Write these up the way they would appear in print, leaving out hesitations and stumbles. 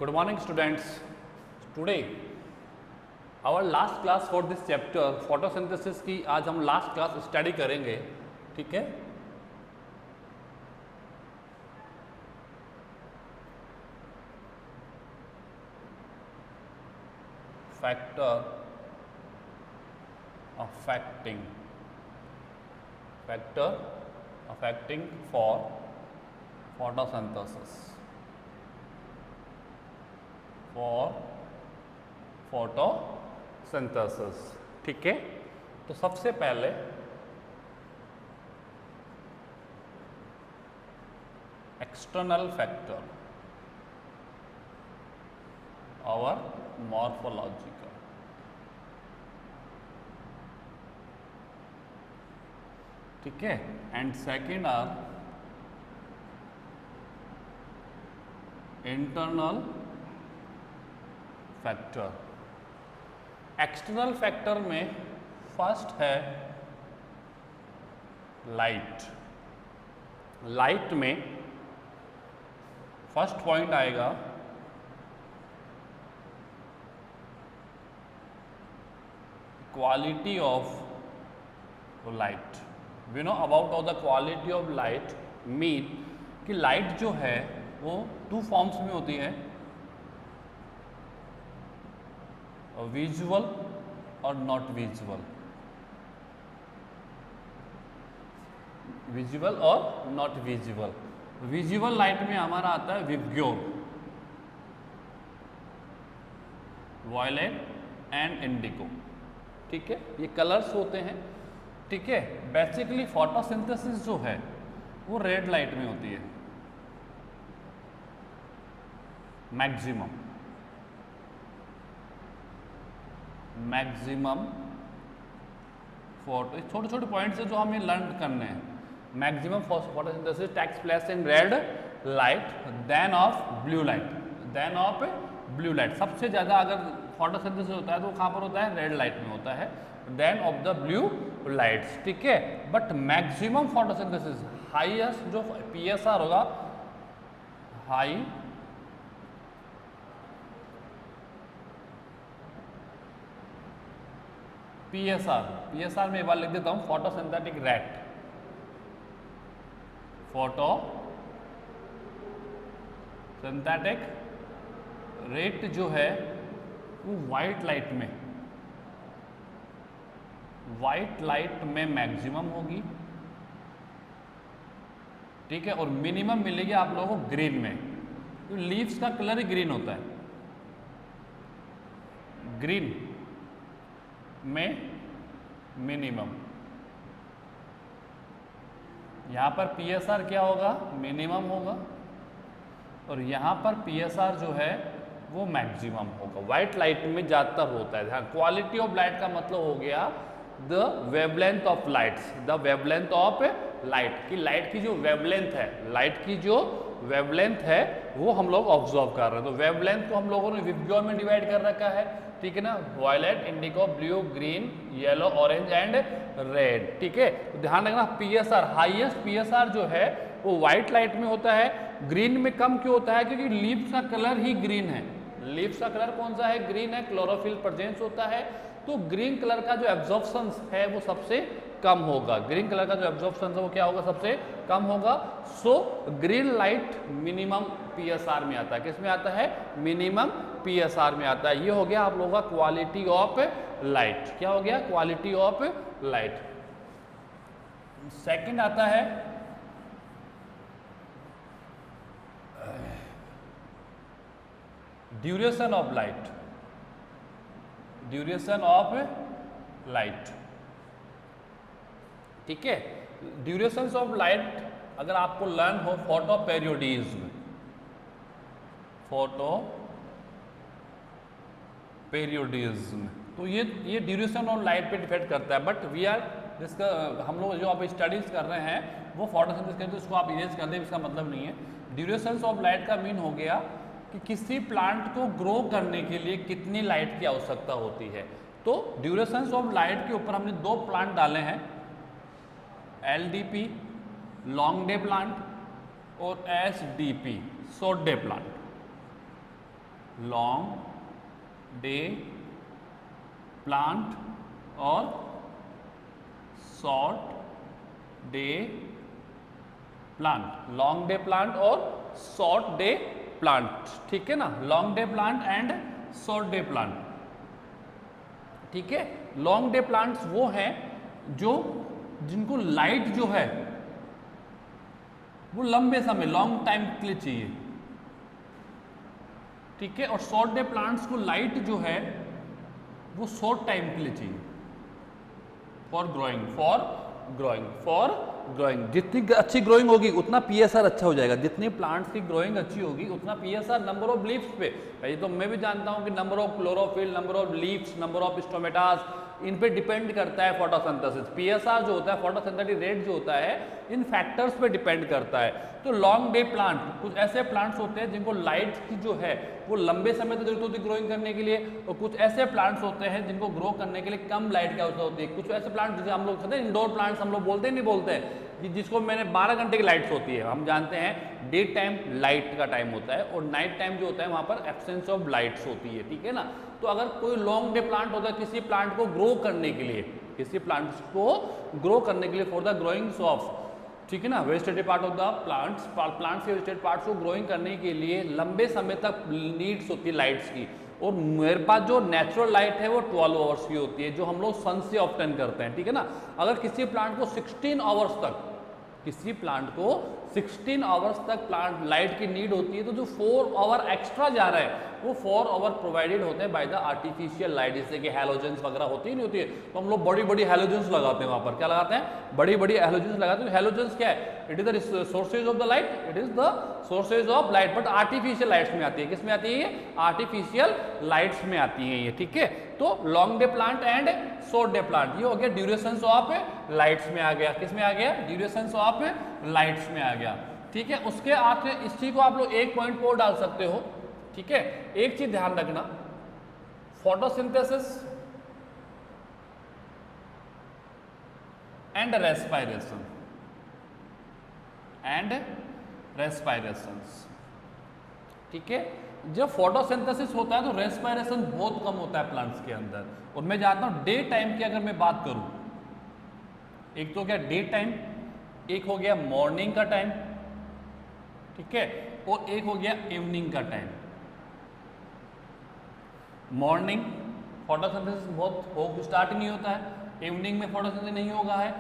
Good morning students. Today our last class for this chapter photosynthesis की आज हम last class study करेंगे. ठीक है, factor affecting for photosynthesis. ठीक है, तो सबसे पहले एक्सटर्नल फैक्टर और मॉर्फोलॉजिकल. ठीक है, and second are internal factor. External factor में फर्स्ट है लाइट. लाइट में फर्स्ट पॉइंट आएगा quality of light. We know about the quality of light mean कि लाइट जो है वो टू फॉर्म्स में होती है, विजुअल और नॉट विजुअल. विजुअल और नॉट विजुअल. विजुअल लाइट में हमारा आता है विबग्यो, वॉयलेट एंड इंडिगो. ठीक है, ये कलर्स होते हैं. ठीक है, बेसिकली फोटोसिंथेसिस जो है वो रेड लाइट में होती है मैक्सिमम फोटो. छोटे छोटे पॉइंट्स है जो हमें लर्न करने हैं. Maximum photosynthesis takes place in red light than of blue light. सबसे ज़्यादा अगर फोटोसिंथेसिस होता है तो वो कहाँ पर होता है? रेड लाइट में होता है, than of the blue lights. ठीक है, बट मैक्सिमम फोटोसिंथेसिस हाईएस्ट जो पीएसआर होगा, हाई पीएसआर में एक बार लिख देता हूं, फोटोसिंथेटिक रेट जो है वो व्हाइट लाइट में मैक्सिमम होगी. ठीक है, और मिनिमम मिलेगी आप लोगों को ग्रीन में. तो लीव्स का कलर ही ग्रीन होता है. ग्रीन में मिनिमम. यहां पर पीएसआर क्या होगा? मिनिमम होगा, और यहां पर पीएसआर जो है वो मैक्सिमम होगा. व्हाइट लाइट में ज्यादातर होता है. हाँ, क्वालिटी ऑफ लाइट का मतलब हो गया the wavelength of lights. The wavelength of light की, लाइट की जो वेवलेंथ है वो हम लोग ऑब्जर्व कर रहे हैं. तो वेवलेंथ को हम लोगों ने विबग्यो में डिवाइड कर रखा है. ठीक है ना, violet, indigo, blue, green, yellow, orange and red. ठीक है, तो ध्यान रखना पीएसआर, हाईएस्ट पीएसआर जो है वो व्हाइट लाइट में होता है. ग्रीन में कम क्यों होता है? क्योंकि लीव्स का कलर ही ग्रीन है. लीव्स का कलर कौन सा है? ग्रीन है. क्लोरोफिल प्रेजेंस होता है, तो ग्रीन कलर का जो एब्जॉर्प्शन है वो सबसे कम होगा. ग्रीन कलर का जो एब्जॉर्प्शन है वो क्या होगा? सबसे कम होगा. So green light minimum PSR में आता है. किस में आता है? मिनिमम पीएसआर में आता है. ये हो गया आप लोगों का क्वालिटी ऑफ लाइट. क्या हो गया? Quality of light. सेकंड आता है ड्यूरेशन ऑफ लाइट. ठीक है, ड्यूरेशन ऑफ लाइट अगर आपको लर्न हो फोटो पेरियोडिज्म, तो ये ड्यूरेशन ऑफ लाइट पे डिपेंड करता है. बट वी आर जिसका हम लोग जो आप स्टडीज कर रहे हैं वो फोटोसिंथेसिस करते हैं, उसको आप इरेज कर दें, इसका मतलब नहीं है. ड्यूरेशन ऑफ लाइट का मीन हो गया कि किसी प्लांट को ग्रो करने के लिए कितनी लाइट की आवश्यकता होती है. तो ड्यूरेशन ऑफ लाइट के ऊपर हमने दो प्लांट डाले हैं, LDP लॉन्ग डे प्लांट और SDP short day plant. Long day plant और short day plant, long day plant और शॉर्ट डे प्लांट, ठीक है ना, long day plant and short day plant, ठीक है। लॉन्ग डे प्लांट्स वो हैं जो जिनको लाइट जो है वो लंबे समय लॉन्ग टाइम के लिए चाहिए, ठीक है, और शॉर्ट डे प्लांट्स को लाइट जो है वो शॉर्ट टाइम के लिए चाहिए फॉर ग्रोइंग। जितनी अच्छी ग्रोइंग होगी उतना पीएसआर अच्छा हो जाएगा, जितनी प्लांट्स की ग्रोइंग अच्छी होगी उतना पीएसआर नंबर ऑफ लीव्स पे, भाई तो मैं भी जानता हूं कि number of chlorophyll, number of leaves, number of stomatas, इन पे डिपेंड करता है फोटोसिंथेसिस। पीएसआर जो होता है, फोटोसिंथेटिक रेट जो होता है, इन फैक्टर्स पे डिपेंड करता है। तो लॉन्ग डे प्लांट, कुछ ऐसे प्लांट्स होते हैं जिनको लाइट की जो है वो लंबे समय तक जरूरत होती है ग्रोइंग करने के लिए, और कुछ ऐसे प्लांट्स होते हैं जिनको ग्रो करने के लिए कम लाइट की आवश्यकता होती है। कुछ ऐसे प्लांट्स जिसे हम लोग कहते हैं इंडोर प्लांट्स, हम लोग बोलते हैं नहीं बोलते हैं, जिसको मैंने 12 घंटे की लाइट्स होती है। हम जानते हैं डे टाइम लाइट का टाइम होता है और नाइट टाइम जो होता है वहां पर एब्सेंस ऑफ लाइट्स होती है, ठीक है ना। तो अगर कोई लॉन्ग डे प्लांट होता है किसी प्लांट को ग्रो करने के लिए, किसी प्लांट्स को ग्रो करने के लिए फॉर द ग्रोइंग्स ऑफ, ठीक है ना, vegetative part of the plants के वेजिटेटिव पार्ट्स को ग्रोइंग करने के लिए लंबे समय तक नीड्स होती है लाइट्स की। और मेरे पास जो नेचुरल लाइट है वो 12 आवर्स की होती है, जो हम लोग सन से ऑब्टेन करते हैं, ठीक है ना। अगर किसी प्लांट को 16 आवर्स तक, किसी प्लांट को 16 आवर्स तक प्लांट लाइट की नीड होती है, तो जो 4 आवर एक्स्ट्रा जा रहा है वो 4 आवर प्रोवाइडेड होते हैं बाय द आर्टिफिशियल लाइट, जैसे कि हैलोजेंस वगैरह होती ही नहीं होती है, तो हम लोग बड़ी बड़ी हैलोजेंस लगाते हैं वहां पर। क्या लगाते हैं? बड़ी बड़ी हैलोजेंस लगाते हैं। हैलोजेंस क्या है? It is the sources of the light, it is the sources of light, but artificial lights में आती है। किस में आती है ये? आर्टिफिशियल लाइट्स में आती है ये, ठीक है। तो long day plant and short day plant, ये हो गया ड्यूरेशन ऑफ लाइट्स में आ गया। किस में आ गया? ड्यूरेशन ऑफ लाइट्स में आ गया, ठीक है। उसके आगे इस चीज को आप लोग एक पॉइंट और डाल सकते हो, ठीक है। एक चीज ध्यान रखना, फोटोसिंथेसिस एंड रेस्पायरेशन ठीक है। जब फोटोसिंथेसिस होता है तो रेस्पायरेशन बहुत कम होता है प्लांट्स के अंदर। और मैं जानता हूं डे टाइम की अगर मैं बात करूं, एक तो क्या डे टाइम, एक हो गया मॉर्निंग का टाइम, ठीक है, और एक हो गया इवनिंग का टाइम। मॉर्निंग फोटोसिंथेसिस बहुत स्टार्ट नहीं होता है, इवनिंग में फोटोसिंथेसिस नहीं होगा है।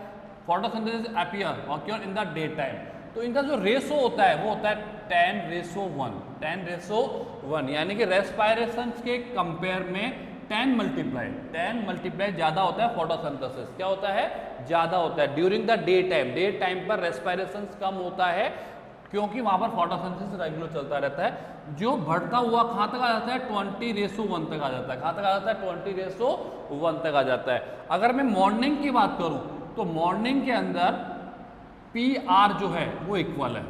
Photosynthesis appear occur in the day time. तो इनका जो रेशो होता है वो होता है 10:1, यानी कि रेस्पायरेशन के कंपेयर में 10 मल्टीप्लाई ज्यादा होता है फोटोसिंथेसिस। क्या होता है? ज्यादा होता है during the day time. Day time पर रेस्पायरेशन कम होता है क्योंकि वहां पर फोटोसिंथेसिस रेगुलर चलता रहता है। जो बढ़ता हुआ कहां तक आ जाता है? 20:1 तक आ जाता है। कहां तक आ जाता है? 20:1 तक आ जाता है। अगर मैं मॉर्निंग की बात करूं तो मॉर्निंग के अंदर PR जो है वो इक्वल है,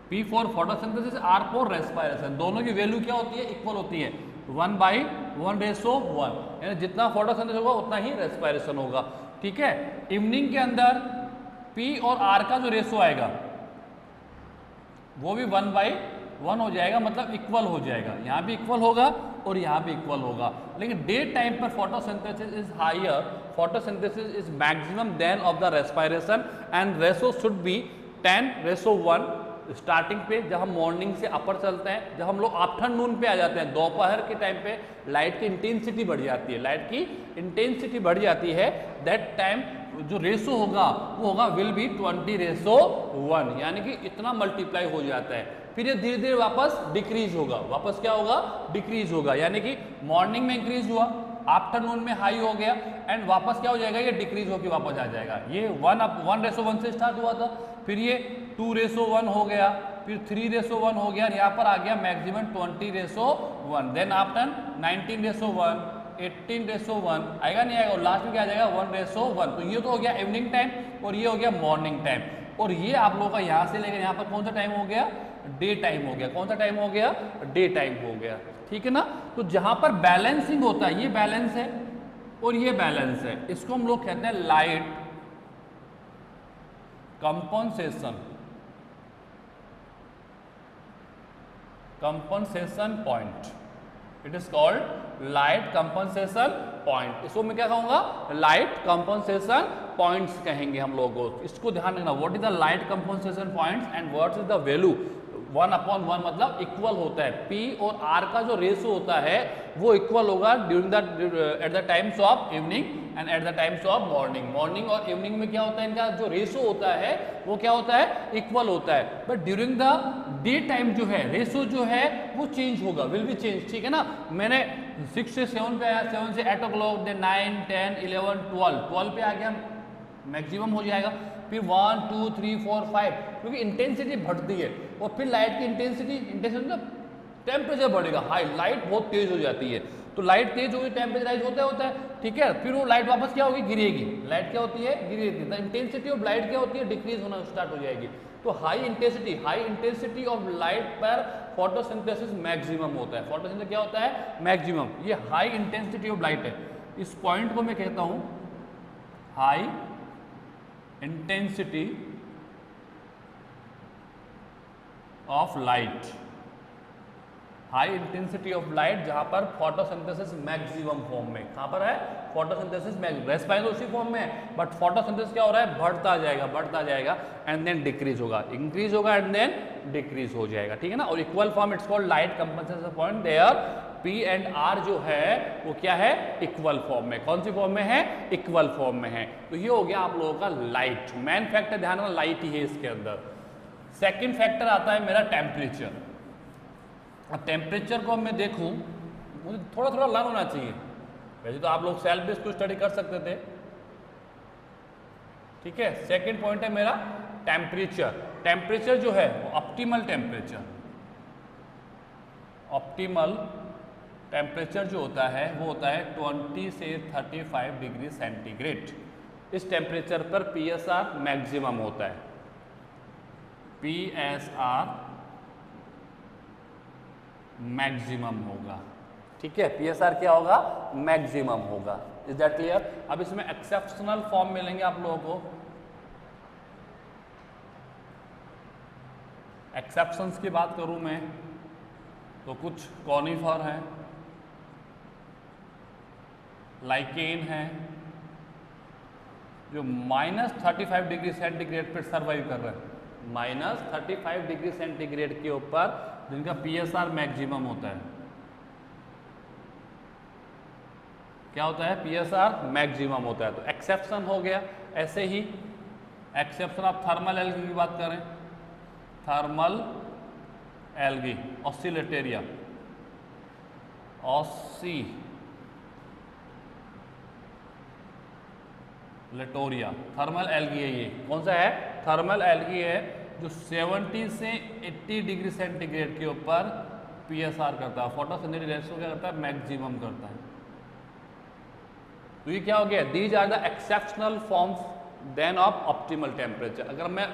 P for photosynthesis, R for respiration. दोनों की वैल्यू क्या होती है? इक्वल होती है, 1/1:1, यानी जितना फोटोसिंथेसिस होगा उतना ही रेस्पायरेशन होगा, ठीक है। इवनिंग के अंदर P और R का जो रेशो आएगा वो भी 1/1 हो जाएगा, मतलब इक्वल हो जाएगा। यहाँ भी इक्वल होगा और यहाँ भी इक्वल होगा। लेकिन डे टाइम पर photosynthesis is higher, photosynthesis is maximum than of the respiration, and ratio should be 10:1 starting पे, जब हम मॉर्निंग से अपर चलते हैं। जब हम लोग आफ्टरनून पे आ जाते हैं, दोपहर के टाइम पे लाइट की इंटेंसिटी बढ़ जाती है, लाइट की इंटेंसिटी बढ़ जाती है, दैट टाइम जो रेशो होगा वो होगा विल बी 20:1, यानी कि इतना मल्टीप्लाई हो जाता है। फिर ये धीरे धीरे वापस डिक्रीज होगा, वापस क्या होगा? डिक्रीज होगा, यानी कि मॉर्निंग में इंक्रीज हुआ, आफ्टरनून में हाई हो गया, एंड वापस क्या हो जाएगा? ये डिक्रीज होकर वापस आ जाएगा। ये 1:1 से स्टार्ट हुआ था, फिर ये 2:1 हो गया, फिर 3:1 हो गया, यहाँ पर आ गया मैक्सिमम 20:1, देन आफ्टर 19:1, 18:1 आएगा, नहीं आएगा, और लास्ट में क्या आ जाएगा? 1:1। तो ये तो हो गया इवनिंग टाइम और ये हो गया मॉर्निंग टाइम। और ये आप लोगों का यहाँ से लेकर यहाँ पर कौन सा टाइम हो गया? डे टाइम हो गया। कौन सा टाइम हो गया? डे टाइम हो गया, ठीक है ना। तो जहां पर बैलेंसिंग होता है, ये बैलेंस है और ये बैलेंस है, इसको हम लोग कहते हैं light compensation. Compensation point, it is called light compensation point. इसको मैं क्या कहूंगा, लाइट कंपनसेशन पॉइंट्स कहेंगे हम लोगों को। इसको ध्यान रखना, what is the light compensation points and what is the value. 1/1 मतलब इक्वल होता है, P और R का जो रेशो होता है वो इक्वल होगा during the at the times of evening and at the times of morning. Morning और इवनिंग में क्या होता है, इनका जो रेशो होता है वो क्या होता है, इक्वल होता है। But during the day time जो है रेशो जो है वो चेंज होगा, विल बी चेंज, ठीक है ना। मैंने 6 से 7 पे आया, 7 से 8 o'clock, देन 9, 10, 11, 12 पे आ गया, मैक्सिमम हो जाएगा। फिर 1, 2, 3, 4, 5, क्योंकि इंटेंसिटी बढ़ती है और फिर लाइट की इंटेंसिटी मतलब टेम्परेचर बढ़ेगा, हाई लाइट बहुत तेज हो जाती है, तो लाइट तेज होगी टेम्परेचर राइज होता है, ठीक है। फिर वो लाइट वापस क्या होगी, गिरेगी। लाइट क्या होती है, गिरेगी। द इंटेंसिटी ऑफ लाइट क्या होती है, डिक्रीज होना स्टार्ट हो जाएगी। तो हाई इंटेंसिटी ऑफ लाइट पर फोटोसिंथेसिस मैक्सिमम होता है। फोटोसिंथेसिस क्या होता है, मैक्सिमम। ये हाई इंटेंसिटी ऑफ लाइट है, इस पॉइंट को मैं कहता हूं high intensity of light. High intensity of light जहां पर फोटोसिंथेसिस मैक्सिमम फॉर्म में, कहां पर है, फोटोसिंथेसिस मैक्सिमम। रेस्पायर तो उसी फॉर्म में है, बट फोटोसिंथेसिस क्या हो रहा है, बढ़ता जाएगा एंड देन डिक्रीज होगा, इंक्रीज होगा एंड देन डिक्रीज हो जाएगा, ठीक है ना। और equal form it's called light compensation point, there P and R जो है वो क्या है, इक्वल फॉर्म में। कौन सी फॉर्म में है, इक्वल फॉर्म में है। तो ये हो गया आप लोगों का लाइट। मेन फैक्टर ध्यान रखना, लाइट ही है इसके अंदर। सेकंड फैक्टर आता है मेरा टेम्परेचर। अब टेम्परेचर को मैं देखूं, मुझे थोड़ा थोड़ा लर्न होना चाहिए। वैसे तो आप लोग सेल्फ बेस्ड को स्टडी कर सकते थे, ठीक है। सेकंड पॉइंट है मेरा टेम्परेचर। टेम्परेचर जो है वो ऑप्टिमल टेम्परेचर जो होता है वो होता है 20 से 35 डिग्री सेंटीग्रेड। इस टेम्परेचर पर PSR मैक्सिमम होता है, PSR मैक्सिमम होगा, ठीक है। PSR क्या होगा, मैक्सिमम होगा। Is that clear. अब इसमें एक्सेप्शनल फॉर्म मिलेंगे आप लोगों को। एक्सेप्शंस की बात करूं मैं तो कुछ कॉनिफर है, लाइकेन है, जो -35 डिग्री सेंटीग्रेड पर सर्वाइव कर रहे हैं। -35 डिग्री सेंटीग्रेड के ऊपर जिनका PSR मैक्सिमम होता है, क्या होता है, PSR मैक्सिमम होता है। तो एक्सेप्शन हो गया। ऐसे ही एक्सेप्शन आप थर्मल एल्गी की बात करें, thermal algae oscillatoria, oscillatoria, thermal algae है। ये कौन सा है, थर्मल एल्गी है, जो 70 से 80 डिग्री सेंटीग्रेड के ऊपर PSR करता है। फोटोसिंथेटिक रेशियो क्या करता है, मैक्सिमम करता है। तो ये क्या हो गया, these are the exceptional forms than of optimal temperature. अगर मैं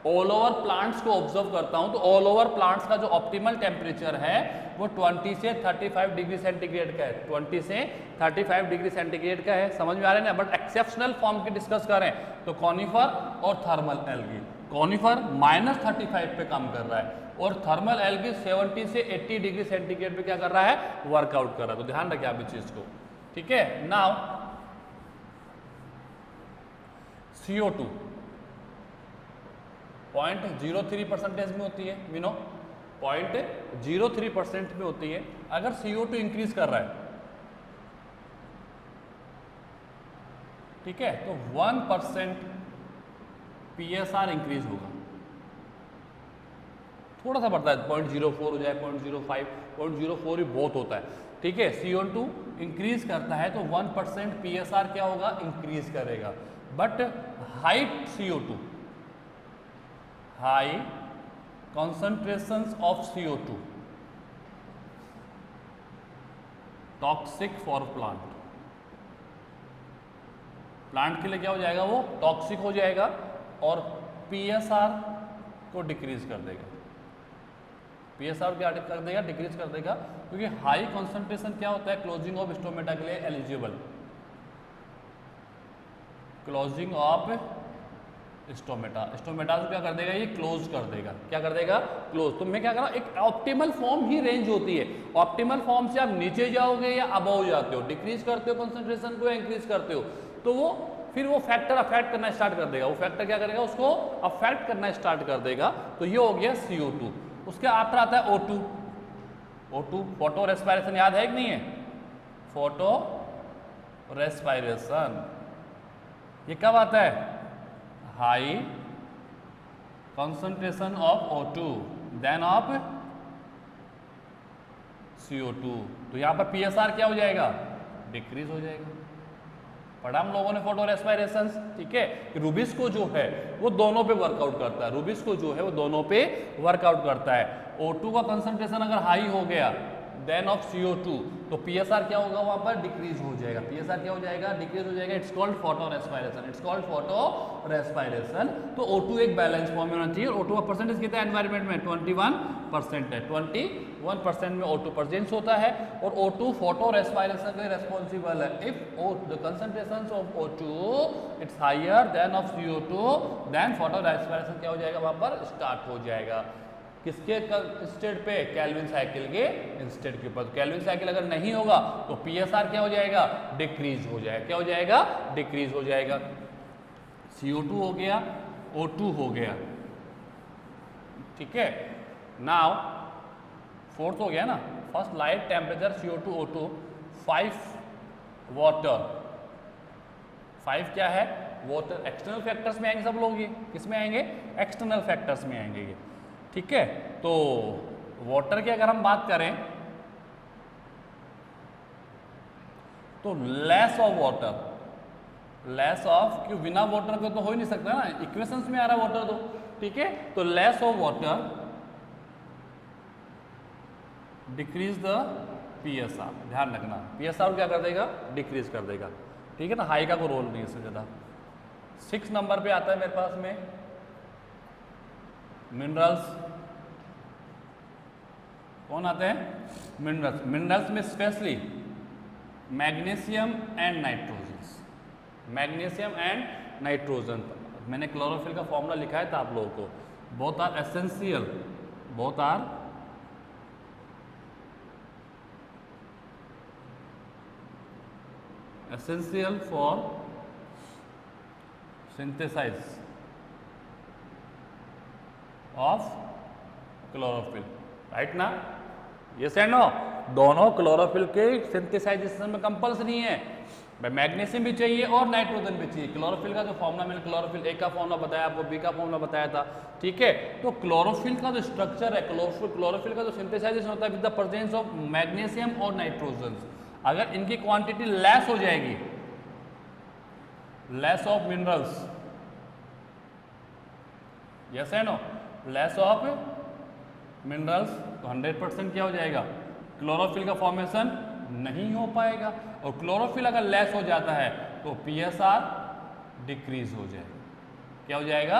ऑल ओवर प्लांट्स को ऑब्जर्व करता हूं तो ऑल ओवर प्लांट्स का जो ऑप्टिमल टेम्परेचर है वो 20 से 35 डिग्री सेंटीग्रेड का है, 20 से 35 डिग्री सेंटीग्रेड का है। समझ में आ रहा है ना। बट एक्सेप्शनल फॉर्म की डिस्कस करें तो कॉनिफर और थर्मल एल्गी। कॉनिफर -35 पे काम कर रहा है और थर्मल एल्गी 70 से 80 डिग्री सेंटीग्रेड पे क्या कर रहा है, वर्कआउट कर रहा है। तो ध्यान रखें आप इस चीज को, ठीक है। नाउ CO2 0.03% में होती है, वी नो 0.03% में होती है। अगर CO2 इंक्रीज कर रहा है, ठीक है, तो 1% PSR इंक्रीज होगा। थोड़ा सा बढ़ता है, 0.04 हो जाए, 0.05, 0.04 भी बहुत होता है, ठीक है। CO2 इंक्रीज करता है तो 1% PSR क्या होगा, इंक्रीज करेगा। But high CO2, high concentrations of CO2 toxic for plant. Plant के लिए क्या हो जाएगा, वो टॉक्सिक हो जाएगा और PSR को डिक्रीज कर देगा। PSR क्या कर देगा, डिक्रीज कर देगा, क्योंकि हाई कॉन्सेंट्रेशन क्या होता है, क्लोजिंग ऑफ स्टोमेटा के लिए eligible, closing of stomata. Stomata से क्या कर देगा, ये क्लोज कर देगा। क्या कर देगा, क्लोज। तो मैं क्या कर रहा हूँ, एक ऑप्टिमल फॉर्म ही रेंज होती है। ऑप्टिमल फॉर्म से आप नीचे जाओगे या अबव जाते हो, डिक्रीज करते हो कंसंट्रेशन को या इंक्रीज करते हो, तो वो फिर वो फैक्टर अफेक्ट करना स्टार्ट कर देगा। वो फैक्टर क्या करेगा, उसको अफेक्ट करना स्टार्ट कर देगा। तो ये हो गया CO2। उसके आफ्टर आता है O2। O2 फोटो रेस्पायरेशन याद है कि नहीं है, फोटो रेस्पायरेशन। ये कब आता है, high concentration of O2 than of CO2। तो यहां पर PSR क्या हो जाएगा, डिक्रीज हो जाएगा। पढ़ा हम लोगों ने फोटो रेस्पायरेशन, ठीक है। रूबिस्को जो है वो दोनों पे वर्कआउट करता है, रूबिस्को जो है वो दोनों पे वर्कआउट करता है। O2 का कंसंट्रेशन अगर हाई हो गया देन ऑफ CO2, तो PSR क्या होगा, वहां पर डिक्रीज हो जाएगा। PSR क्या हो जाएगा, डिक्रीज हो जाएगा। It's called photo respiration, it's called photo respiration. तो O2 एक बैलेंस फॉर्म में होना चाहिए। O2 का परसेंटेज कितना है एनवायरनमेंट में, 21% है। 21% में O2 प्रेजेंस होता है और O2 फोटो रेस्पायरेशन के लिए रेस्पॉन्सिबल है। If the concentration of O2 it's higher than of CO2 then photo respiration क्या हो जाएगा, वहां पर स्टार्ट हो जाएगा। किसके स्टेट पे, कैल्विन साइकिल के स्टेट के ऊपर। कैल्विन साइकिल अगर नहीं होगा तो PSR क्या हो जाएगा, डिक्रीज हो जाएगा। क्या हो जाएगा, डिक्रीज हो जाएगा। CO2 हो गया, O2 हो गया, ठीक है। नाउ फोर्थ हो गया ना, first light temperature CO2 O2, 5 water. 5 क्या है, वाटर। एक्सटर्नल फैक्टर्स में आएंगे सब लोग, ये किस में आएंगे, एक्सटर्नल फैक्टर्स में आएंगे ये, ठीक है। तो वाटर की अगर हम बात करें तो less of water, less of, क्यों बिना वाटर के तो हो ही नहीं सकता ना, इक्वेशंस में आ रहा वाटर तो, ठीक है। तो less of water decrease the PSR। ध्यान रखना, PSR क्या कर देगा, डिक्रीज कर देगा, ठीक है ना। हाई का कोई रोल नहीं है इससे ज्यादा। 6 नंबर पे आता है मेरे पास में मिनरल्स। कौन आते हैं, मिनरल्स। मिनरल्स में specially magnesium and nitrogen. Magnesium and nitrogen. मैंने क्लोरोफिल का फॉर्मूला लिखा है था आप लोगों को, both are essential, both are essential for synthesize of chlorophyll, right ना। ये से नो, दोनों क्लोरोफिल के सिंथेसाइजेशन में कंपल्सरी है। भाई मैग्नीशियम भी चाहिए और नाइट्रोजन भी चाहिए। क्लोरोफिल का जो फॉर्मूला, मैंने क्लोरोफिल ए का फॉर्मूला बताया आपको, बी का फॉर्मूला बताया था, ठीक है। तो क्लोरोफिल का जो स्ट्रक्चर है, क्लोरोफिल का जो सिंथेसाइजेशन होता है with the presence of magnesium और नाइट्रोजन, अगर इनकी क्वांटिटी लेस हो जाएगी, लेस ऑफ मिनरल्स, यस है नो, लेस ऑफ मिनरल्स, तो 100% क्या हो जाएगा, क्लोरोफिल का फॉर्मेशन नहीं हो पाएगा। और क्लोरोफिल अगर लेस हो जाता है तो PSR डिक्रीज हो जाएगा। क्या हो जाएगा,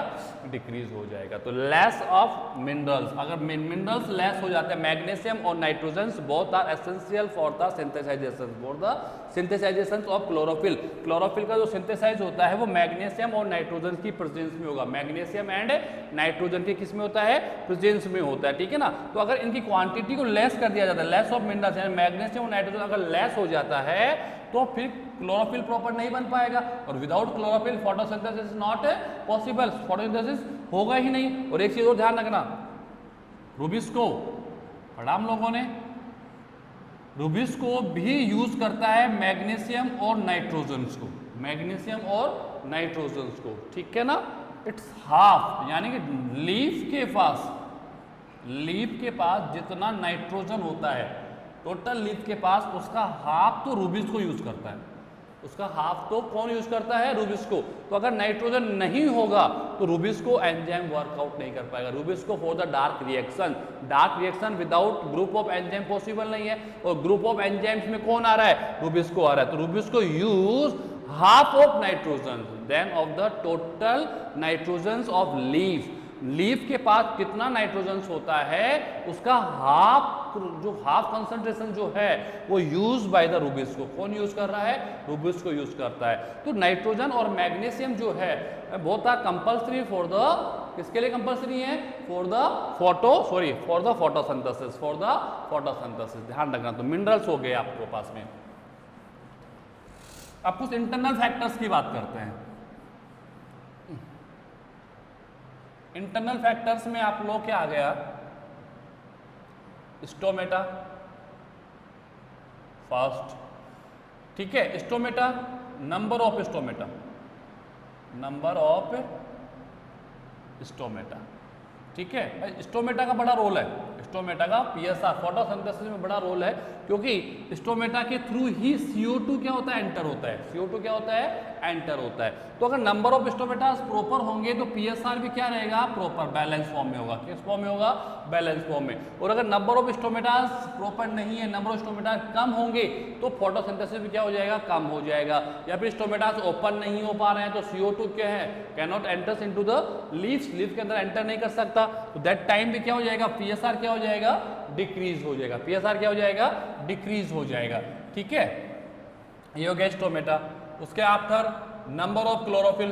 डिक्रीज हो जाएगा। तो लेस ऑफ मिनरल्स, अगर मिनरल्स लेस हो जाते हैं, मैग्नीशियम और nitrogen both are essential for the synthesization, for the synthesization of chlorophyll. Chlorophyll का जो सिंथेसाइज होता है वो मैग्नीशियम और नाइट्रोजन की प्रेजेंस में होगा। मैग्नीशियम एंड नाइट्रोजन के किस में होता है, प्रेजेंस में होता है, ठीक है ना। तो अगर इनकी क्वांटिटी को लेस कर दिया जाता है, लेस ऑफ मिनरल्स यानी मैग्नीशियम और नाइट्रोजन अगर लेस हो जाता है तो फिर क्लोरोफिल प्रॉपर नहीं बन पाएगा। और without chlorophyll photosynthesis not possible, photosynthesis होगा ही नहीं। और एक चीज और ध्यान रखना, रूबिस्को पढ़ा हम लोगों ने, रूबिस्को भी यूज करता है मैग्नीशियम और नाइट्रोजन को, मैग्नीशियम और नाइट्रोजन को, ठीक है ना। इट्स हाफ, यानी कि लीफ के पास जितना नाइट्रोजन होता है टोटल लीफ के पास, उसका हाफ तो रूबिस्को यूज करता है, उसका हाफ तो कौन यूज करता है, रूबिस्को। तो अगर नाइट्रोजन नहीं होगा तो रूबिस्को एंजाइम वर्कआउट नहीं कर पाएगा। Rubisco for the dark reaction without group of enzyme possible नहीं है। और ग्रुप ऑफ एंजाइम्स में कौन आ रहा है, रूबिस्को आ रहा है। तो rubisco use half of nitrogen than of the total nitrogen of leaf. Leaf के पास कितना नाइट्रोजन होता है उसका हाफ कंसंट्रेशन जो है वो यूज बाय द रूबिस को, कौन यूज कर रहा है, रूबिस को यूज करता है। तो नाइट्रोजन और मैग्नीशियम जो है both are compulsory for the, किसके लिए कंपल्सरी है, फॉर द फोटोसिंथेसिस, ध्यान रखना। तो मिनरल्स हो गए आपको पास में। अब कुछ इंटरनल फैक्टर्स की बात करते हैं। इंटरनल फैक्टर्स में आप लोग क्या आ गया, स्टोमेटा फर्स्ट, ठीक है। स्टोमेटा, नंबर ऑफ स्टोमेटा, ठीक है। स्टोमेटा का बड़ा रोल है, स्टोमेटा का पीएसआर फोटोसिंथेसिस में बड़ा रोल है, क्योंकि स्टोमेटा के थ्रू ही CO2 क्या होता है, एंटर होता है, CO2 क्या होता है, एंटर होता है। तो अगर नंबर ऑफ स्टोमेटास प्रॉपर होंगे तो पीएसआर भी क्या रहेगा, प्रॉपर बैलेंस फॉर्म में होगा। किस फॉर्म में होगा, बैलेंस फॉर्म में। और अगर नंबर ऑफ स्टोमेटास प्रॉपर नहीं है, नंबर ऑफ स्टोमेटास कम होंगे तो फोटोसिंथेसिस भी क्या हो जाएगा, कम हो जाएगा। या फिर स्टोमेटास ओपन नहीं हो पा रहे हैं तो CO2 क्या है, can not enters into the leaves, leaf के अंदर एंटर नहीं कर सकता, तो दैट टाइम भी क्या हो जाएगा, पीएसआर क्या हो जाएगा, डिक्रीज हो जाएगा, पीएसआर क्या हो जाएगा, डिक्रीज हो जाएगा, ठीक है। ये हो गया स्टोमेटा। उसके आफ्टर नंबर ऑफ क्लोरोफिल,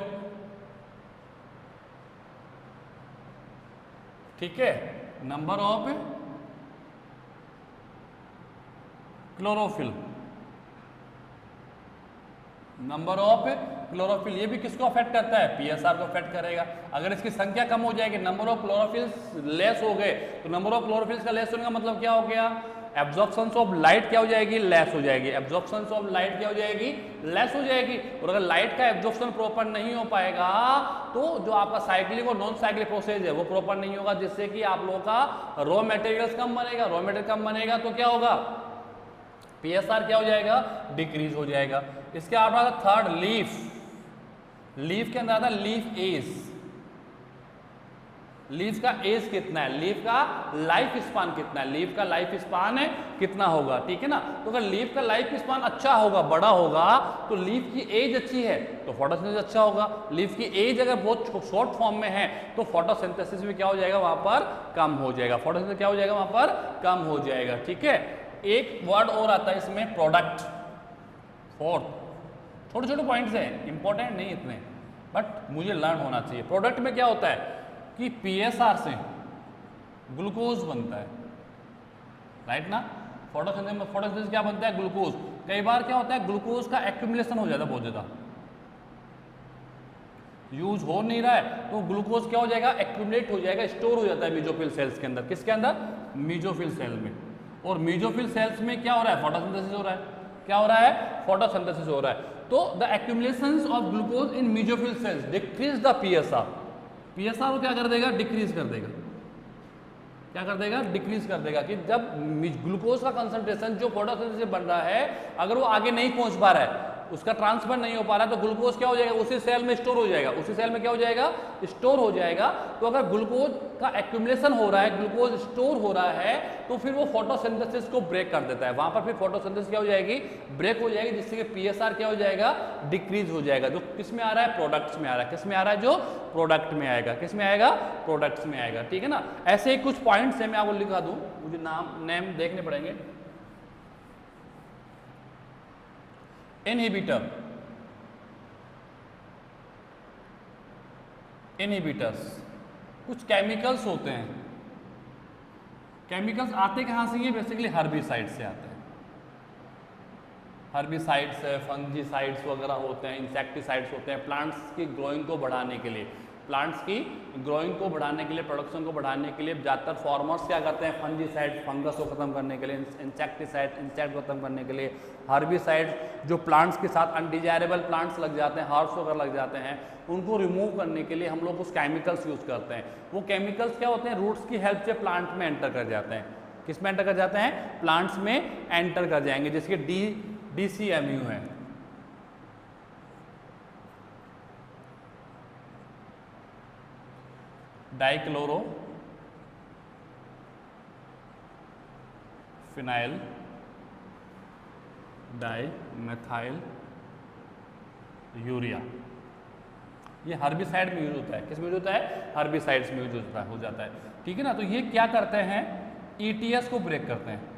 ठीक है, number of chlorophyll, number of chlorophyll, ये भी किसको अफेक्ट करता है, पीएसआर को अफेक्ट करेगा। अगर इसकी संख्या कम हो जाएगी, नंबर ऑफ क्लोरोफिल्स लेस हो गए, तो नंबर ऑफ क्लोरोफिल्स का लेस होने का मतलब क्या हो गया, एब्जॉर्प्शन ऑफ लाइट क्या हो जाएगी, लेस हो जाएगी, एब्जॉर्प्शन ऑफ लाइट क्या हो जाएगी, लेस हो जाएगी। और अगर लाइट का एब्जॉर्प्शन प्रॉपर नहीं हो पाएगा तो जो आपका साइक्लिक और नॉन साइक्लिक प्रोसेस है वो प्रॉपर नहीं होगा, जिससे कि आप लोगों का रॉ मटेरियल्स कम बनेगा, रॉ मटेरियल कम बनेगा तो क्या होगा, पीएसआर क्या हो जाएगा, डिक्रीज हो जाएगा। इसके आप थर्ड लीफ, लीफ के अंदर आता है लीफ एज, लीफ का एज कितना है, लीफ का लाइफ स्पान कितना है, लीफ का लाइफ स्पान है कितना होगा, ठीक है ना। तो अगर लीफ का लाइफ स्पान अच्छा होगा, बड़ा होगा, तो लीफ की एज अच्छी है तो फोटोसिंथेसिस अच्छा होगा। लीफ की एज अगर बहुत शॉर्ट फॉर्म में है तो फोटोसिंथेसिस भी क्या हो जाएगा, वहां पर कम हो जाएगा, फोटोसिंथेसिस क्या हो जाएगा, वहां पर कम हो जाएगा, ठीक है। एक वर्ड और आता है इसमें, प्रोडक्ट, फोर्थ। छोटे छोटे पॉइंट्स हैं, इंपॉर्टेंट नहीं इतने, बट मुझे लर्न होना चाहिए। प्रोडक्ट में क्या होता है कि पीएसआर से ग्लूकोज बनता है, राइट ना। फोटोसिंथेसिस क्या बनता है, ग्लूकोज। कई बार क्या होता है, ग्लूकोज का एक्यूमुलेशन हो जाता है, बहुत ज्यादा यूज हो नहीं रहा है तो ग्लूकोज क्या हो जाएगा, एक्यूमुलेट हो जाएगा, स्टोर हो जाता है मेसोफिल सेल्स के अंदर। किसके अंदर, मेसोफिल सेल में। और मेसोफिल सेल्स में क्या हो रहा है, फोटोसिंथेसिस हो रहा है, क्या हो रहा है, फोटोसिंथेसिस हो रहा है। तो the एक्यूमुलेशंस of glucose in mesophyll cells decrease the PSR, PSR को क्या कर देगा, डिक्रीज कर देगा, क्या कर देगा, डिक्रीज कर देगा। कि जब ग्लूकोज का कंसंट्रेशन जो फोटोसिंथेसिस से बन रहा है अगर वो आगे नहीं पहुंच पा रहा है, उसका ट्रांसफर नहीं हो पा रहा है, तो ग्लूकोज क्या हो जाएगा, उसी सेल में स्टोर हो जाएगा, उसी सेल में क्या हो जाएगा, स्टोर हो जाएगा। तो अगर ग्लूकोज का एक्यूमुलेशन हो रहा है, ग्लूकोज स्टोर हो रहा है, तो फिर वो फोटोसिंथेसिस को ब्रेक कर देता है, वहां पर फिर फोटोसिंथेसिस क्या हो जाएगी, ब्रेक हो जाएगी, जिससे कि पीएसआर क्या हो जाएगा, डिक्रीज हो जाएगा। जो किस में आ रहा है, प्रोडक्ट्स में आ रहा है, किस में आ रहा है, जो प्रोडक्ट में आएगा, किस में आएगा, प्रोडक्ट्स में आएगा, ठीक है ना। ऐसे ही कुछ पॉइंट्स है, मैं आपको लिखा दूं, मुझे नेम देखने पड़ेंगे। इनहिबिटर, इनहिबिटर्स कुछ केमिकल्स होते हैं। केमिकल्स आते कहाँ से, ये बेसिकली हर्बिसाइड से आते हैं, हर्बिसाइड्स है, फंजीसाइड्स वगैरह होते हैं, इंसेक्टिसाइड्स होते हैं, प्लांट्स की ग्रोइंग को बढ़ाने के लिए, प्लांट्स की ग्रोइंग को बढ़ाने के लिए, प्रोडक्शन को बढ़ाने के लिए ज़्यादातर फार्मर्स क्या करते हैं, फंजीसाइड फंगस को खत्म करने के लिए, इंसेक्टिसाइड इंसेक्ट को खत्म करने के लिए, हर्बिसाइड जो प्लांट्स के साथ अनडिजायरेबल प्लांट्स लग जाते हैं, हर्ब्स वगैरह लग जाते हैं, उनको रिमूव करने के लिए हम लोग कुछ केमिकल्स यूज़ करते हैं। वो केमिकल्स क्या होते हैं, रूट्स की हेल्प से प्लांट में एंटर कर जाते हैं। किस में एंटर कर जाते हैं, प्लांट्स में एंटर कर जाएंगे, जैसे कि DCMU है, डाइक्लोरो फिनाइल डाइमेथाइल यूरिया, ये हर्बिसाइड में यूज होता है, किस में यूज होता है, हर्बिसाइड्स में यूज होता है, हो जाता है, ठीक है ना। तो ये क्या करते हैं, ETS को ब्रेक करते हैं।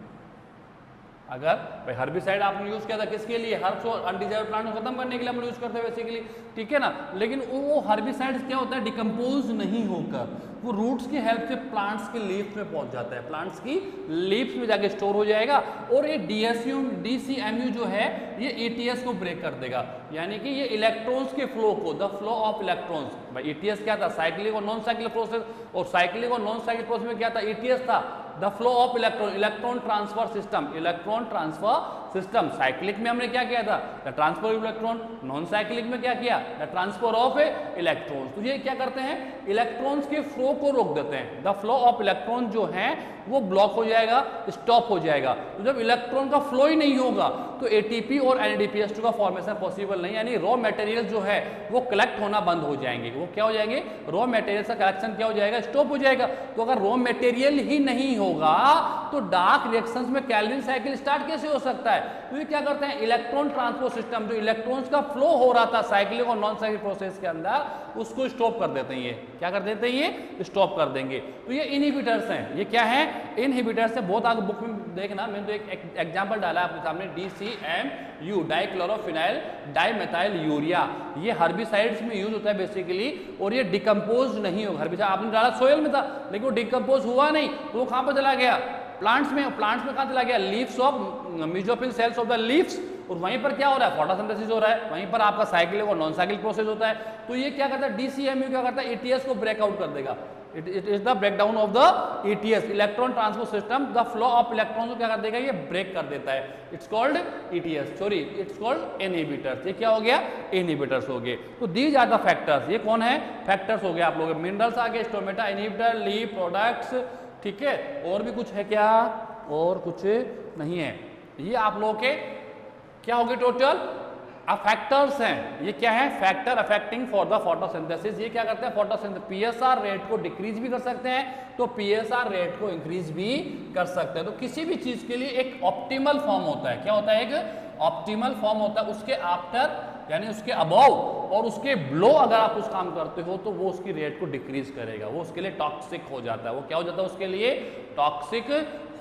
अगर भाई हर्बिसाइड आपने यूज किया था किसके लिए, हर्ब्स और अनडिजायर्ड प्लांट को खत्म करने के लिए हम यूज करते हैं बेसिकली, ठीक है ना। लेकिन वो हर्बिसाइड क्या होता है, डिकम्पोज नहीं होकर वो रूट्स की हेल्प से प्लांट्स के लीव्स में पहुंच जाता है, प्लांट्स की लीव्स में जाके स्टोर हो जाएगा और ये DCMU जो है ये ETS को ब्रेक कर देगा, यानी कि ये इलेक्ट्रॉन्स के फ्लो को, द फ्लो ऑफ इलेक्ट्रॉन्स, भाई ETS क्या था, साइक्लिक और नॉन साइक्लिक प्रोसेस, और साइक्लिक और नॉन साइक्लिक प्रोसेस में क्या था, ETS था, the flow of electron, electron transfer system, electron transfer system. Cyclic में हमने क्या किया था, the transfer of electron, non cyclic में क्या किया, द ट्रांसफर ऑफ इलेक्ट्रॉन्स। तो ये क्या करते हैं, इलेक्ट्रॉन्स के फ्लो को रोक देते हैं, द फ्लो ऑफ इलेक्ट्रॉन जो है वो ब्लॉक हो जाएगा, स्टॉप हो जाएगा। तो जब इलेक्ट्रॉन का फ्लो ही नहीं होगा तो ATP और NADPH2 का फॉर्मेशन पॉसिबल नहीं, यानी रॉ मटेरियल जो है वो कलेक्ट होना बंद हो जाएंगे, वो क्या हो जाएंगे, रॉ मटेरियल का कलेक्शन क्या हो जाएगा, स्टॉप हो जाएगा। तो अगर रॉ मटेरियल ही नहीं होगा तो डार्क रिएक्शंस में कैल्विन साइकिल स्टार्ट कैसे हो सकता है। तो ये क्या करते हैं, इलेक्ट्रॉन ट्रांसपोर्ट सिस्टम, जो इलेक्ट्रॉन्स का फ्लो हो रहा था साइक्लिक और नॉन साइक्लिक प्रोसेस के अंदर, उसको स्टॉप कर देते हैं। ये क्या कर देते हैं, ये स्टॉप कर देंगे। तो ये इनहिबिटर्स हैं, ये क्या है, इनहिबिटर्स है। बहुत आगे बुक में देखना, मैंने तो एक एग्जांपल डाला आपके सामने, DCMU, डाइक्लोरोफिनाइल डाइमेथाइल यूरिया। ये हर्बिसाइड्स में यूज होता है बेसिकली, और ये डिकम्पोज नहीं होगा। हर्बिसाइड आपने डाला सोयल में था लेकिन वो डिकम्पोज हुआ नहीं, तो वो कहां पर चला गया, प्लांट्स में। प्लांट्स में कहां चला गया, leaves of mesophyll cells of the leaves, और वहीं पर क्या हो रहा है, फोटोसिंथेसिस हो रहा है, वहीं पर आपका साइक्लिक और नॉन साइक्लिक प्रोसेस होता है। तो ये क्या करता है, DCMU क्या करता है, ETS को ब्रेकआउट कर देगा। It is the breakdown of the ETS, electron transport system, the flow of electron को क्या कर देगा, ये ब्रेक कर देता है। It's called ETS, sorry it's called inhibitors. ये क्या हो गया, इनहिबिटर्स हो गए। तो दीज आर द फैक्टर्स, ये कौन है, फैक्टर्स हो गए आप लोग, मिनरल्स आ गए, स्टोमेटा इनहिबिटर, लीफ प्रोडक्ट्स, ठीक है। और भी कुछ है क्या, और कुछ नहीं है। ये आप लोगों के क्या हो गए, टोटल फैक्टर्स हैं। ये क्या है, factor affecting for the photosynthesis. ये क्या करते हैं, फोटोसिंथेसिस, PSR रेट को डिक्रीज भी कर सकते हैं, तो PSR रेट को इंक्रीज भी कर सकते हैं। तो किसी भी चीज के लिए एक ऑप्टिमल फॉर्म होता है, क्या होता है, एक ऑप्टिमल फॉर्म होता है। उसके आफ्टर यानी उसके अबव और उसके बिलो अगर आप उस काम करते हो तो वो उसकी रेट को डिक्रीज करेगा, वो उसके लिए टॉक्सिक हो जाता है। वो क्या हो जाता है, उसके लिए टॉक्सिक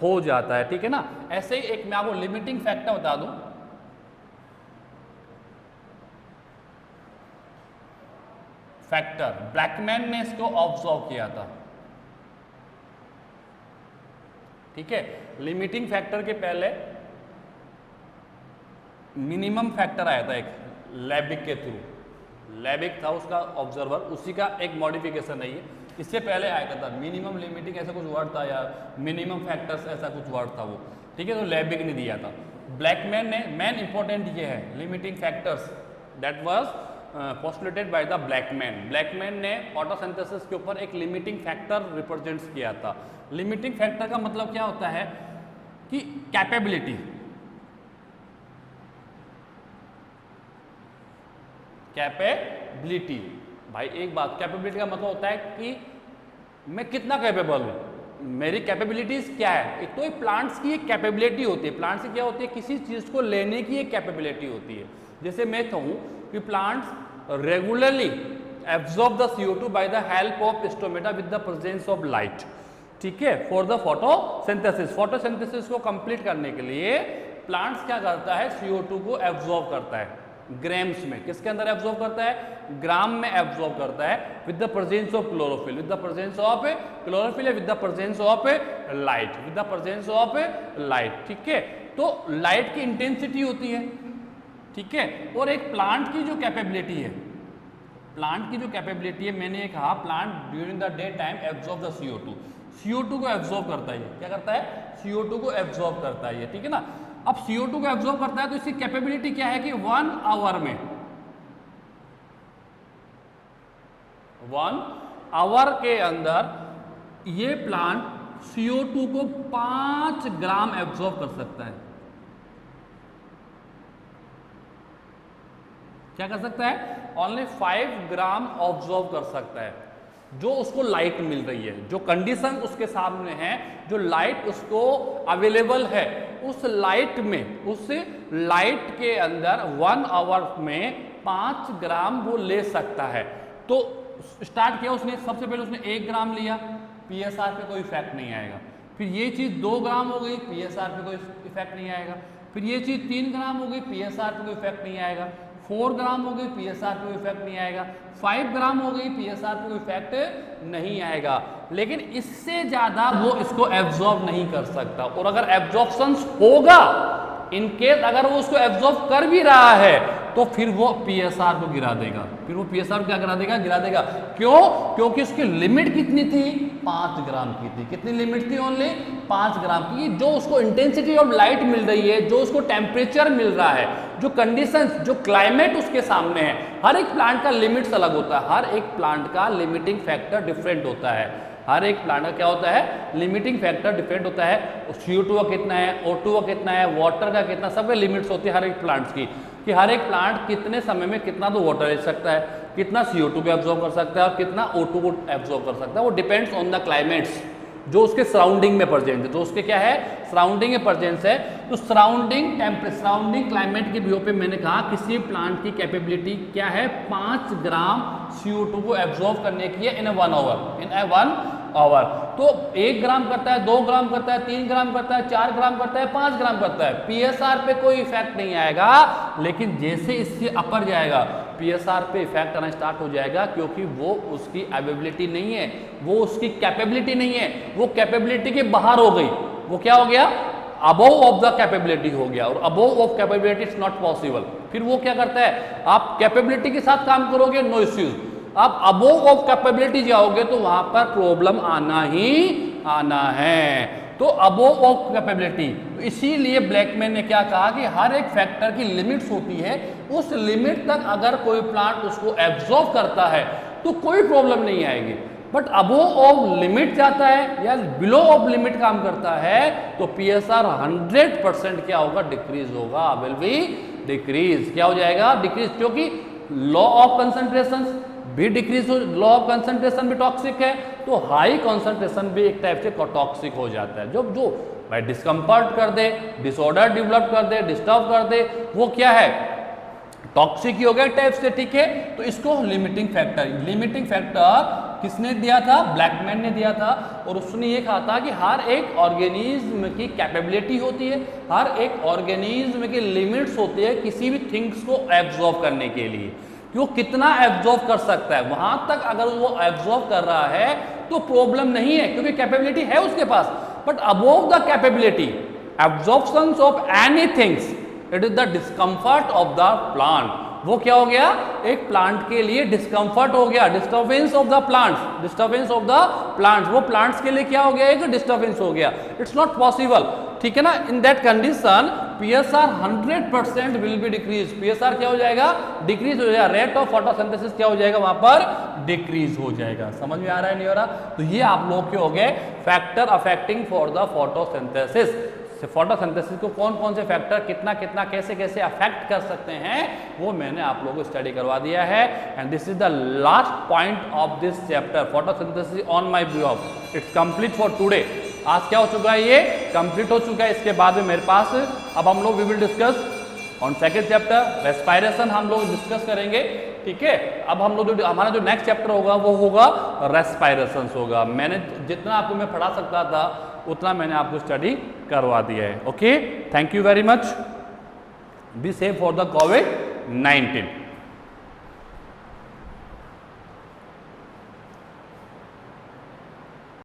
हो जाता है, ठीक है ना। ऐसे ही एक मैं आपको लिमिटिंग फैक्टर बता दूं, फैक्टर ब्लैकमैन ने इसको ऑब्जर्व किया था, ठीक है। लिमिटिंग फैक्टर के पहले मिनिमम फैक्टर आया था एक, लैबिक के थ्रू, लैबिक था उसका ऑब्जर्वर, उसी का एक मॉडिफिकेशन है ये। इससे पहले आया था मिनिमम लिमिटिंग ऐसा कुछ वर्ड था, या मिनिमम फैक्टर्स ऐसा कुछ वर्ड था वो, ठीक है। तो लैबिक ने दिया था, ब्लैकमैन ने, मेन इंपॉर्टेंट ये है limiting factors, that was postulated by the Blackman. Blackman ने फोटोसिंथेसिस के ऊपर एक लिमिटिंग फैक्टर रिप्रेजेंट्स किया था। लिमिटिंग फैक्टर का मतलब क्या होता है कि कैपेबिलिटी, कैपेबिलिटी, भाई एक बात, कैपेबिलिटी का मतलब होता है कि मैं कितना कैपेबल हूं, मेरी कैपेबिलिटीज क्या है। एक तो प्लांट्स की एक कैपेबिलिटी होती है, प्लांट्स की क्या होती है, किसी चीज को लेने की एक कैपेबिलिटी होती है। जैसे मैं कहूं कि plants regularly absorb the CO2 by the help of stomata with the presence of light, ठीक है, फॉर द फोटोसिंथेसिस। फोटोसिंथेसिस को कंप्लीट करने के लिए प्लांट्स क्या करता है, CO2 को एब्जॉर्ब करता है ग्राम्स में। किसके अंदर एब्जॉर्ब करता है, ग्राम में एब्जॉर्ब करता है, with the presence of chlorophyll, with the presence of chlorophyll, with the presence of light, with the presence of light, ठीक है। तो लाइट की इंटेंसिटी होती है, ठीक है। और एक प्लांट की जो कैपेबिलिटी है, प्लांट की जो कैपेबिलिटी है, मैंने ये कहा plant during the day time absorb the CO2 को एब्जॉर्ब करता है। क्या करता है, CO2 को एब्जॉर्ब करता है, ठीक है ना। अब CO2 को एब्जॉर्ब करता है तो इसकी कैपेबिलिटी क्या है कि 1 आवर में, 1 आवर के अंदर ये प्लांट CO2 को 5 ग्राम एब्जॉर्ब कर सकता है। क्या कर सकता है, ओनली 5 ग्राम ऑब्जॉर्व कर सकता है, जो उसको लाइट मिल रही है, जो कंडीशन उसके सामने है, जो लाइट उसको अवेलेबल है, उस लाइट में, उस लाइट के अंदर 1 आवर में 5 ग्राम वो ले सकता है, तो स्टार्ट किया उसने, सबसे पहले उसने 1 ग्राम लिया, पीएसआर पे कोई इफेक्ट नहीं आएगा। फिर ये चीज़ 2 ग्राम हो गई, पीएसआर पे कोई इफेक्ट नहीं आएगा। फिर ये चीज़ 3 ग्राम हो गई, पीएसआर पे कोई इफेक्ट नहीं आएगा। 4 ग्राम हो गई, पीएसआर पे कोई इफेक्ट नहीं आएगा। 5 ग्राम हो गई, पीएसआर पे कोई इफेक्ट नहीं आएगा। लेकिन इससे ज़्यादा वो इसको एब्जॉर्ब नहीं कर सकता। और अगर एब्जॉर्प्शन होगा, इनकेस अगर वो उसको एब्जॉर्ब कर भी रहा है, तो फिर वो पीएसआर को गिरा देगा। फिर वो पीएसआर क्या गिरा देगा। क्यों? क्योंकि उसकी लिमिट कितनी थी? 5 ग्राम की थी। कितनी लिमिट थी? ओनली 5 ग्राम की। जो उसको इंटेंसिटी ऑफ लाइट मिल रही है, जो उसको टेम्परेचर मिल रहा है, जो कंडीशंस, जो क्लाइमेट उसके सामने है, हर एक प्लांट का लिमिट्स अलग होता है। हर एक प्लांट का लिमिटिंग फैक्टर डिफरेंट होता है। हर एक प्लांट का क्या होता है? लिमिटिंग फैक्टर डिफरेंट होता है। CO2 का कितना है, O2 का कितना है, वाटर का कितना, सब लिमिट्स होती है हर एक प्लांट्स की, कि हर एक प्लांट कितने समय में कितना तो वाटर ले सकता है, कितना CO2 को एब्जॉर्ब कर सकता है और कितना O2 को एब्जॉर्ब कर सकता है। वो डिपेंड्स ऑन द क्लाइमेट्स जो उसके सराउंडिंग में प्रेजेंट है। तो उसके क्या है? सराउंडिंग में प्रेजेंस है। तो सराउंडिंग क्लाइमेट के व्यू पे मैंने कहा किसी प्लांट की कैपेबिलिटी क्या है? 5 ग्राम CO2 को एब्जॉर्ब करने की है इन 1 आवर। तो 1 ग्राम करता है, 2 ग्राम करता है, 3 ग्राम करता है, 4 ग्राम करता है, 5 ग्राम करता है। पीएसआर पे कोई इफेक्ट नहीं आएगा। लेकिन जैसे इससे अपर जाएगा, पीएसआर पे इफेक्ट आना स्टार्ट हो जाएगा, क्योंकि वो उसकी अवेबिलिटी नहीं है, वो उसकी कैपेबिलिटी नहीं है, वो कैपेबिलिटी के बाहर हो गई। वो क्या हो गया? अबोव ऑफ द कैपेबिलिटी हो गया। और above of capability it's not possible. फिर वो क्या करता है? आप कैपेबिलिटी के साथ काम करोगे, नो इश्यूज। आप अबोव ऑफ कैपेबिलिटी जाओगे तो वहां पर प्रॉब्लम आना ही आना है। तो अबोव ऑफ कैपेबिलिटी, इसीलिए ब्लैकमैन ने क्या कहा कि हर एक फैक्टर की लिमिट्स होती है। उस लिमिट तक अगर कोई प्लांट उसको एब्जॉर्ब करता है तो कोई प्रॉब्लम नहीं आएगी। बट अबोव ऑफ लिमिट जाता है या बिलो ऑफ लिमिट काम करता है तो पीएसआर 100% क्या होगा? डिक्रीज होगा, विल बी डिक्रीज। क्या हो जाएगा? डिक्रीज। क्योंकि लॉ ऑफ कंसंट्रेशन भी डिक्रीज हो, लॉ ऑफ कंसंट्रेशन भी टॉक्सिक है, तो हाई कंसंट्रेशन भी एक टाइप से टॉक्सिक हो जाता है। जो भाई डिस्कम्फर्ट कर दे, डिसऑर्डर डेवलप कर दे, डिस्टर्ब कर दे, वो क्या है? टॉक्सिक ही हो गया टाइप से। ठीक है, तो इसको लिमिटिंग फैक्टर किसने दिया था? ब्लैकमैन ने दिया था। और उसने ये कहा था कि हर एक ऑर्गेनिज्म की कैपेबिलिटी होती है, हर एक ऑर्गेनिज्म की लिमिट्स होती है किसी भी थिंग्स को एब्जॉर्ब करने के लिए, कि वो कितना एब्जॉर्ब कर सकता है। वहां तक अगर वो एब्जॉर्ब कर रहा है तो प्रॉब्लम नहीं है, क्योंकि कैपेबिलिटी है उसके पास। But above the capability, absorption of anythings, it is the discomfort of the plant. वो क्या हो गया? एक प्लांट के लिए डिस्कम्फर्ट हो गया, डिस्टर्बेंस ऑफ द प्लांट्स, वो प्लांट्स के लिए क्या हो गया? एक डिस्टर्बेंस हो गया। It's not possible. ठीक है ना? In that condition PSR 100% will be decrease. PSR क्या हो जाएगा? डिक्रीज हो जाएगा। रेट ऑफ फोटोसिंथेसिस क्या हो जाएगा? वहां पर डिक्रीज हो जाएगा। समझ में आ रहा है, नहीं हो रहा? तो ये आप लोग के हो गए factor affecting for the photosynthesis. Photosynthesis को कौन कौन से फैक्टर कितना कितना कैसे कैसे अफेक्ट कर सकते हैं, वो मैंने आप लोगों को स्टडी करवा दिया है। And this is the last point of this chapter, photosynthesis on my blog. It's complete for today. आज क्या हो चुका है? ये कंप्लीट हो चुका है। इसके बाद में मेरे पास अब हम लोग we will discuss on second chapter respiration, हम लोग डिस्कस करेंगे। ठीक है, अब हम लोग हमारा जो नेक्स्ट चैप्टर होगा वो होगा रेस्पायरेशन होगा। मैंने जितना आपको मैं पढ़ा सकता था उतना मैंने आपको स्टडी करवा दिया है। Okay, thank you very much. Be safe for the covid.